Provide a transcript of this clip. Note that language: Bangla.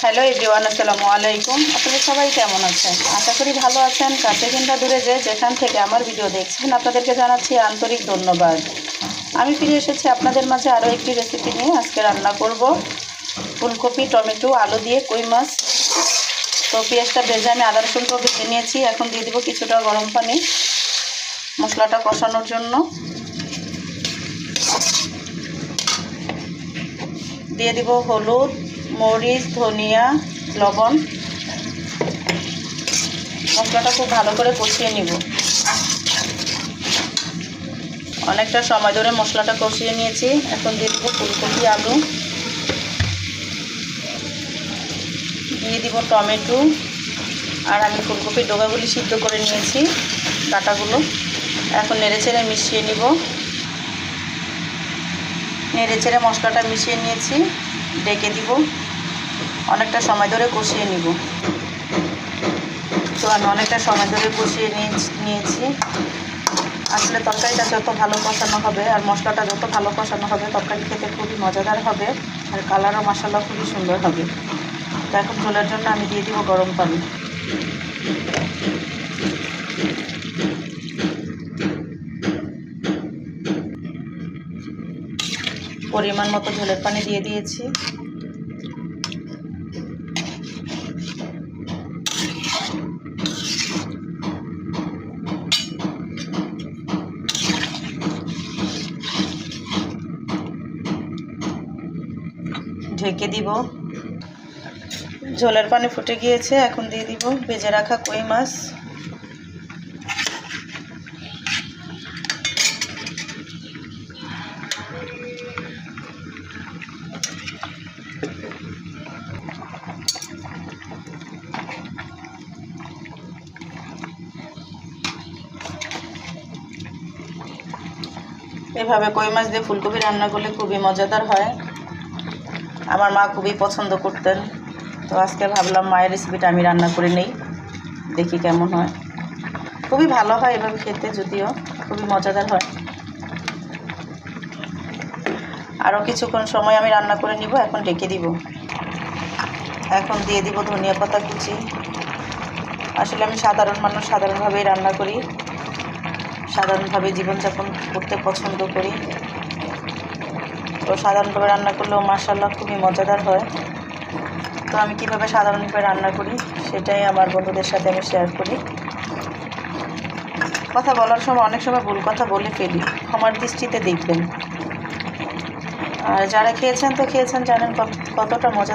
হ্যালো এভরিওয়ান, আসসালামু আলাইকুম। আপনারা সবাই কেমন আছেন? আশা করি ভালো আছেন। কাছে কিংবা দূরে যেখান থেকে আমার ভিডিও দেখছেন আপনাদেরকে জানাচ্ছি আন্তরিক ধন্যবাদ। আমি ফিরে এসেছি আপনাদের মাঝে আরও একটি রেসিপি নিয়ে। আজকে রান্না করব ফুলকপি, টমেটো, আলু দিয়ে কই মাছ। তো পেঁয়াজটা ভেজে আমি আদা রসুন ভেজে নিয়েছি। এখন দিয়ে দিব কিছুটা গরম পানি মশলাটা কষানোর জন্য। দিয়ে দিব হলুদ, মরিচ, ধনিয়া, লবণ। মশলাটা খুব ভালো করে কষিয়ে নিব। অনেকটা সময় ধরে মশলাটা কষিয়ে নিয়েছি। এখন দিয়ে দিব ফুলকপি, আলু, দিয়ে দিব টমেটো, আর আমি ফুলকপির ডগাগুলি সিদ্ধ করে নিয়েছি, ডাঁটাগুলো। এখন নেড়েচেড়ে মিশিয়ে নিব। নেড়েচেড়ে মশলাটা মিশিয়ে নিয়েছি, ডেকে দিব। অনেকটা সময় ধরে কষিয়ে নিব। তো আমি অনেকটা সময় ধরে কষিয়ে নিয়েছি। আসলে তরকারিটা যত ভালো কষানো হবে আর মশলাটা যত ভালো কষানো হবে তরকারি খেতে খুবই মজাদার হবে, আর কালারও মশলা খুবই সুন্দর হবে। তো এখন ঝোলের জন্য আমি দিয়ে দিব গরম পানি। পরিমাণ মতো ঝোলের পানি দিয়ে দিয়েছি। ঢেকে দিব। ঝোলের পানি ফুটে গিয়েছে। এখন দিয়ে দিব ভেজে রাখা কই মাছ। এভাবে কই মাছ দিয়ে ফুলকপি রান্না করলে খুবই মজাদার হয়। আমার মা খুবই পছন্দ করতেন। তো আজকে ভাবলাম মায়ের রেসিপিটা আমি রান্না করে নেই, দেখি কেমন হয়। খুবই ভালো হয় এভাবে খেতে, যদিও খুবই মজাদার হয়। আরও কিছুক্ষণ সময় আমি রান্না করে নিব। এখন ঢেকে দিব। এখন দিয়ে দিব ধনিয়া পাতা কুচি। আসলে আমি সাধারণ মানুষ, সাধারণভাবেই রান্না করি, সাধারণভাবে জীবনযাপন করতে পছন্দ করি। তো সাধারণভাবে রান্না করলেও মাশাআল্লাহ খুবই মজাদার হয়। তো আমি কীভাবে সাধারণভাবে রান্না করি সেটাই আমার বন্ধুদের সাথে আমি শেয়ার করি। কথা বলার সময় অনেক সময় ভুল কথা বলে ফেলি, ক্ষমার দৃষ্টিতে দেখবেন। আর যারা খেয়েছেন তো খেয়েছেন, জানেন কতটা মজা